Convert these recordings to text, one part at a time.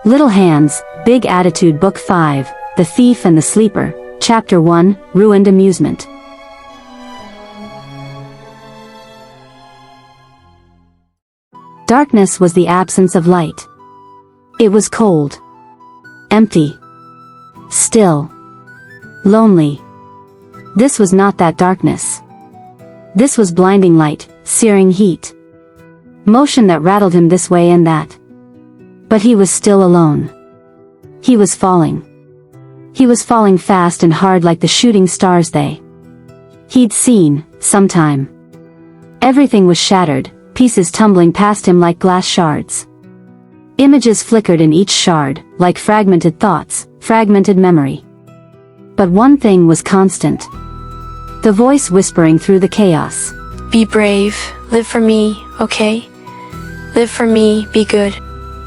Little Hands, Big Attitude Book 5, The Thief and the Sleeper, Chapter 1, Ruined Amusement. Darkness was the absence of light. It was cold. Empty. Still. Lonely. This was not that darkness. This was blinding light, searing heat. Motion that rattled him this way and that. But he was still alone. He was falling. He was falling fast and hard like the shooting stars he'd seen, sometime. Everything was shattered, pieces tumbling past him like glass shards. Images flickered in each shard, like fragmented thoughts, fragmented memory. But one thing was constant. The voice whispering through the chaos. Be brave, live for me, okay? Live for me, be good.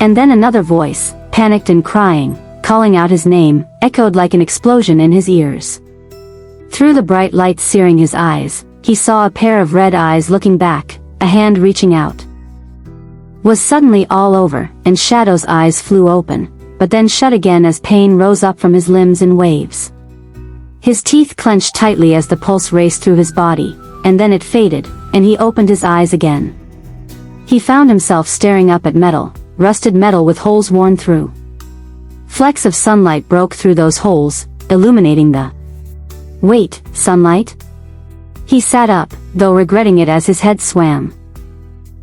And then another voice, panicked and crying, calling out his name, echoed like an explosion in his ears. Through the bright light searing his eyes, he saw a pair of red eyes looking back, a hand reaching out. Was suddenly all over, and Shadow's eyes flew open, but then shut again as pain rose up from his limbs in waves. His teeth clenched tightly as the pulse raced through his body, and then it faded, and he opened his eyes again. He found himself staring up at metal, rusted metal with holes worn through. Flecks of sunlight broke through those holes, illuminating the... Wait, sunlight? He sat up, though regretting it as his head swam.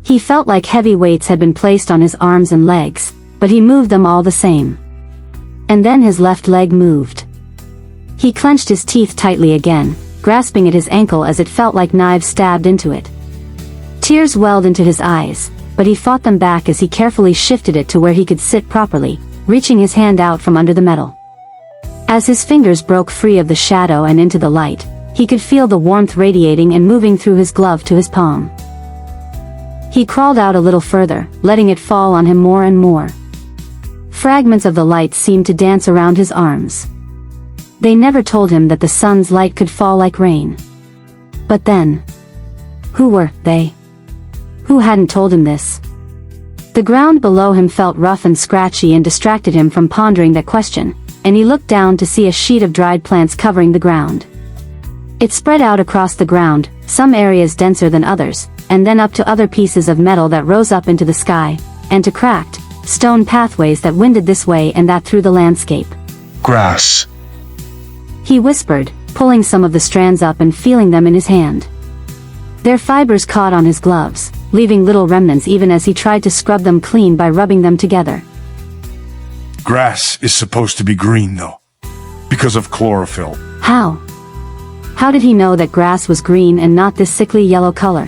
He felt like heavy weights had been placed on his arms and legs, but he moved them all the same. And then his left leg moved. He clenched his teeth tightly again, grasping at his ankle as it felt like knives stabbed into it. Tears welled into his eyes, but he fought them back as he carefully shifted it to where he could sit properly, reaching his hand out from under the metal. As his fingers broke free of the shadow and into the light, he could feel the warmth radiating and moving through his glove to his palm. He crawled out a little further, letting it fall on him more and more. Fragments of the light seemed to dance around his arms. They never told him that the sun's light could fall like rain. But then... who were they? Who hadn't told him this? The ground below him felt rough and scratchy and distracted him from pondering that question, and he looked down to see a sheet of dried plants covering the ground. It spread out across the ground, some areas denser than others, and then up to other pieces of metal that rose up into the sky, and to cracked, stone pathways that winded this way and that through the landscape. Grass. He whispered, pulling some of the strands up and feeling them in his hand. Their fibers caught on his gloves, leaving little remnants even as he tried to scrub them clean by rubbing them together. Grass is supposed to be green though, because of chlorophyll. How? How did he know that grass was green and not this sickly yellow color?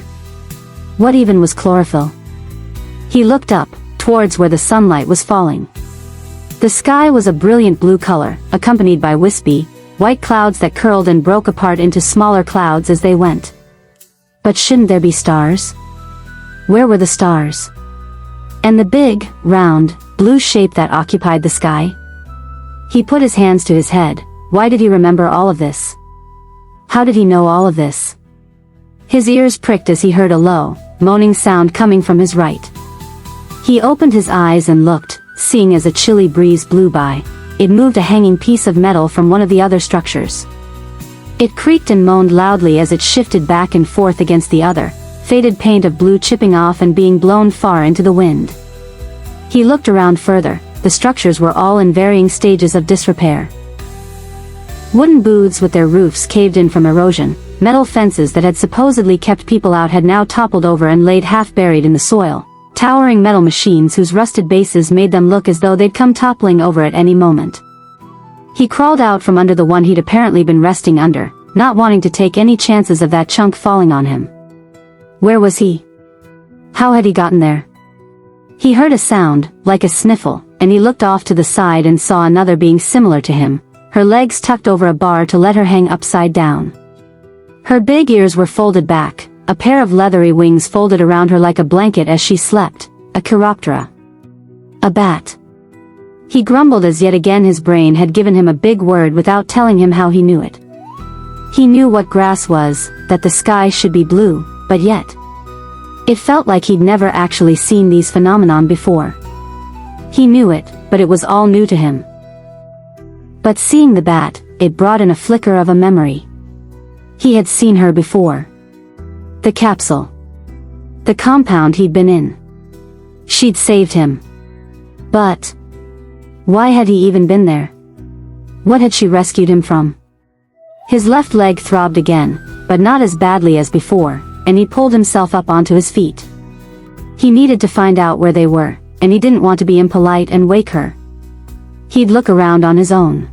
What even was chlorophyll? He looked up, towards where the sunlight was falling. The sky was a brilliant blue color, accompanied by wispy, white clouds that curled and broke apart into smaller clouds as they went. But shouldn't there be stars? Where were the stars? And the big, round, blue shape that occupied the sky? He put his hands to his head. Why did he remember all of this? How did he know all of this? His ears pricked as he heard a low, moaning sound coming from his right. He opened his eyes and looked, seeing as a chilly breeze blew by, it moved a hanging piece of metal from one of the other structures. It creaked and moaned loudly as it shifted back and forth against the other, faded paint of blue chipping off and being blown far into the wind. He looked around further. The structures were all in varying stages of disrepair. Wooden booths with their roofs caved in from erosion, metal fences that had supposedly kept people out had now toppled over and laid half buried in the soil, towering metal machines whose rusted bases made them look as though they'd come toppling over at any moment. He crawled out from under the one he'd apparently been resting under, not wanting to take any chances of that chunk falling on him. Where was he? How had he gotten there? He heard a sound, like a sniffle, and he looked off to the side and saw another being similar to him, her legs tucked over a bar to let her hang upside down. Her big ears were folded back, a pair of leathery wings folded around her like a blanket as she slept, a chiroptera. A bat. He grumbled as yet again his brain had given him a big word without telling him how he knew it. He knew what grass was, that the sky should be blue, but yet... it felt like he'd never actually seen these phenomenon before. He knew it, but it was all new to him. But seeing the bat, it brought in a flicker of a memory. He had seen her before. The capsule. The compound he'd been in. She'd saved him. But why had he even been there? What had she rescued him from? His left leg throbbed again, but not as badly as before, and he pulled himself up onto his feet. He needed to find out where they were, and he didn't want to be impolite and wake her. He'd look around on his own.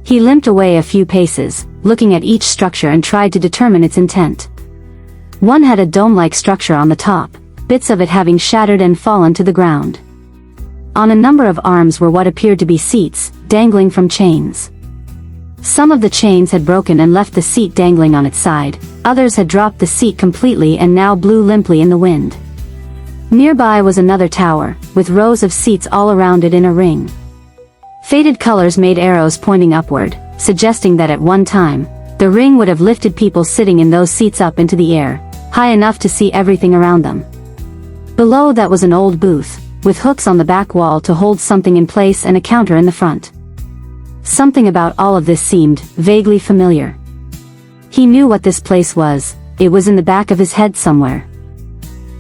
He limped away a few paces, looking at each structure and tried to determine its intent. One had a dome-like structure on the top, bits of it having shattered and fallen to the ground. On a number of arms were what appeared to be seats, dangling from chains. Some of the chains had broken and left the seat dangling on its side, others had dropped the seat completely and now blew limply in the wind. Nearby was another tower, with rows of seats all around it in a ring. Faded colors made arrows pointing upward, suggesting that at one time, the ring would have lifted people sitting in those seats up into the air, high enough to see everything around them. Below that was an old booth, with hooks on the back wall to hold something in place and a counter in the front. Something about all of this seemed vaguely familiar. He knew what this place was, it was in the back of his head somewhere.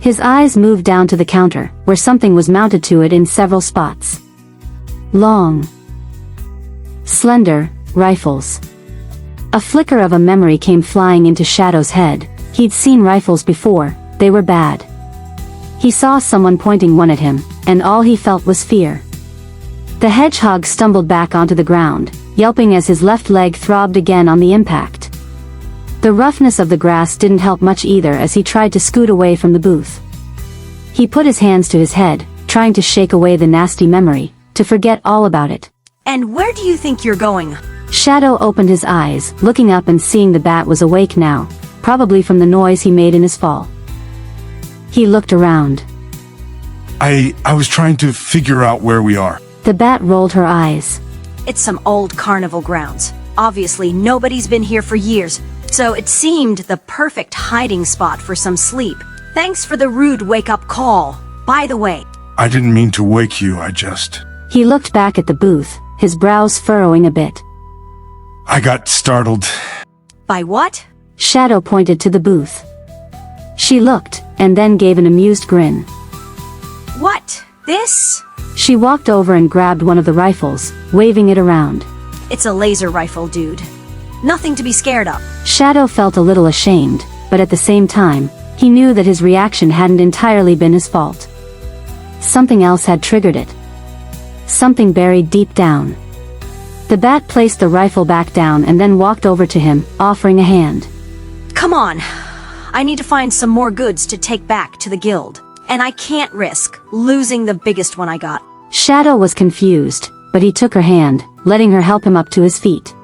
His eyes moved down to the counter, where something was mounted to it in several spots. Long, slender rifles. A flicker of a memory came flying into Shadow's head. He'd seen rifles before, they were bad. He saw someone pointing one at him, and all he felt was fear. The hedgehog stumbled back onto the ground, yelping as his left leg throbbed again on the impact. The roughness of the grass didn't help much either as he tried to scoot away from the booth. He put his hands to his head, trying to shake away the nasty memory, to forget all about it. And where do you think you're going? Shadow opened his eyes, looking up and seeing the bat was awake now, probably from the noise he made in his fall. He looked around. I was trying to figure out where we are. The bat rolled her eyes. It's some old carnival grounds. Obviously, nobody's been here for years, so it seemed the perfect hiding spot for some sleep. Thanks for the rude wake-up call. By the way, I didn't mean to wake you, He looked back at the booth, his brows furrowing a bit. I got startled. by what? Shadow pointed to the booth. She looked, and then gave an amused grin. What? This? She walked over and grabbed one of the rifles, waving it around. It's a laser rifle, dude. Nothing to be scared of. Shadow felt a little ashamed, but at the same time, he knew that his reaction hadn't entirely been his fault. Something else had triggered it. Something buried deep down. The bat placed the rifle back down and then walked over to him, offering a hand. Come on. I need to find some more goods to take back to the guild. And I can't risk losing the biggest one I got. Shadow was confused, but he took her hand, letting her help him up to his feet.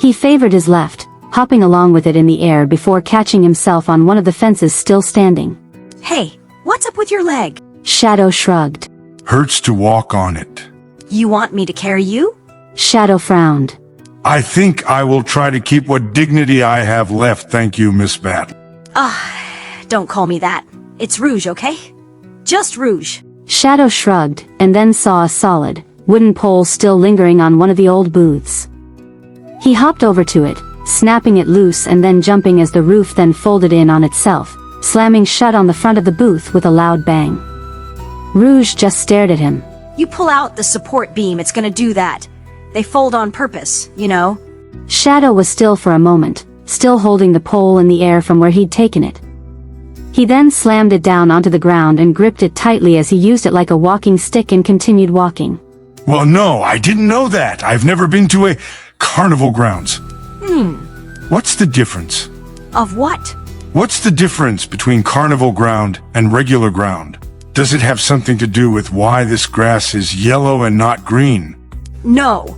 He favored his left, hopping along with it in the air before catching himself on one of the fences still standing. Hey, what's up with your leg? Shadow shrugged. Hurts to walk on it. You want me to carry you? Shadow frowned. I think I will try to keep what dignity I have left, thank you, Miss Bat. Don't call me that. It's Rouge, okay? Just Rouge. Shadow shrugged, and then saw a solid, wooden pole still lingering on one of the old booths. He hopped over to it, snapping it loose and then jumping as the roof then folded in on itself, slamming shut on the front of the booth with a loud bang. Rouge just stared at him. You pull out the support beam, it's gonna do that. They fold on purpose, you know? Shadow was still for a moment, still holding the pole in the air from where he'd taken it. He then slammed it down onto the ground and gripped it tightly as he used it like a walking stick and continued walking. Well, no, I didn't know that. I've never been to a carnival grounds. What's the difference? Of what? What's the difference between carnival ground and regular ground? Does it have something to do with why this grass is yellow and not green? No.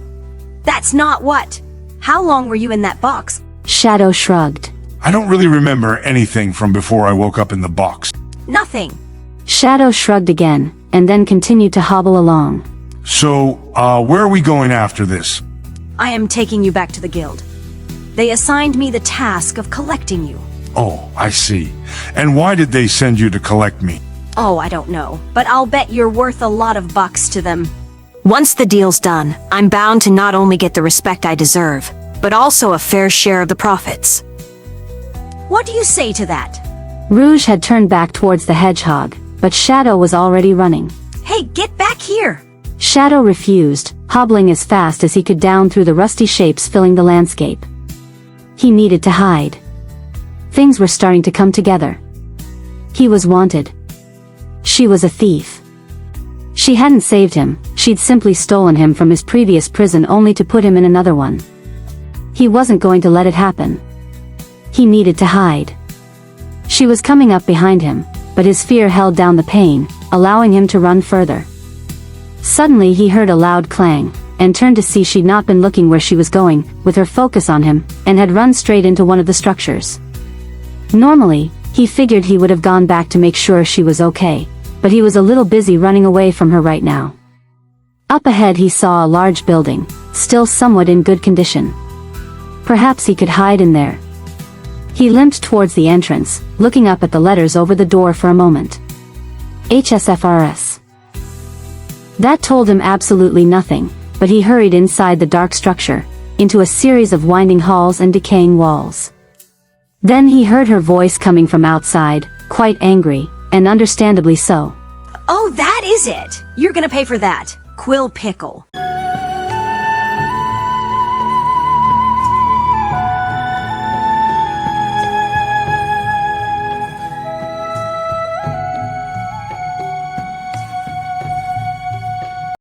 That's not what. How long were you in that box? Shadow shrugged. I don't really remember anything from before I woke up in the box. Nothing. Shadow shrugged again, and then continued to hobble along. So, where are we going after this? I am taking you back to the guild. They assigned me the task of collecting you. Oh, I see. And why did they send you to collect me? Oh, I don't know, but I'll bet you're worth a lot of bucks to them. Once the deal's done, I'm bound to not only get the respect I deserve, but also a fair share of the profits. What do you say to that? Rouge had turned back towards the hedgehog, but Shadow was already running. Hey, get back here! Shadow refused, hobbling as fast as he could down through the rusty shapes filling the landscape. He needed to hide. Things were starting to come together. He was wanted. She was a thief. She hadn't saved him, she'd simply stolen him from his previous prison only to put him in another one. He wasn't going to let it happen. He needed to hide. She was coming up behind him, but his fear held down the pain, allowing him to run further. Suddenly he heard a loud clang, and turned to see she'd not been looking where she was going, with her focus on him, and had run straight into one of the structures. Normally, he figured he would have gone back to make sure she was okay, but he was a little busy running away from her right now. Up ahead he saw a large building, still somewhat in good condition. Perhaps he could hide in there. He limped towards the entrance, looking up at the letters over the door for a moment. HSFRS. That told him absolutely nothing, but he hurried inside the dark structure, into a series of winding halls and decaying walls. Then he heard her voice coming from outside, quite angry, and understandably so. Oh, that is it! You're gonna pay for that, Quill Pickle.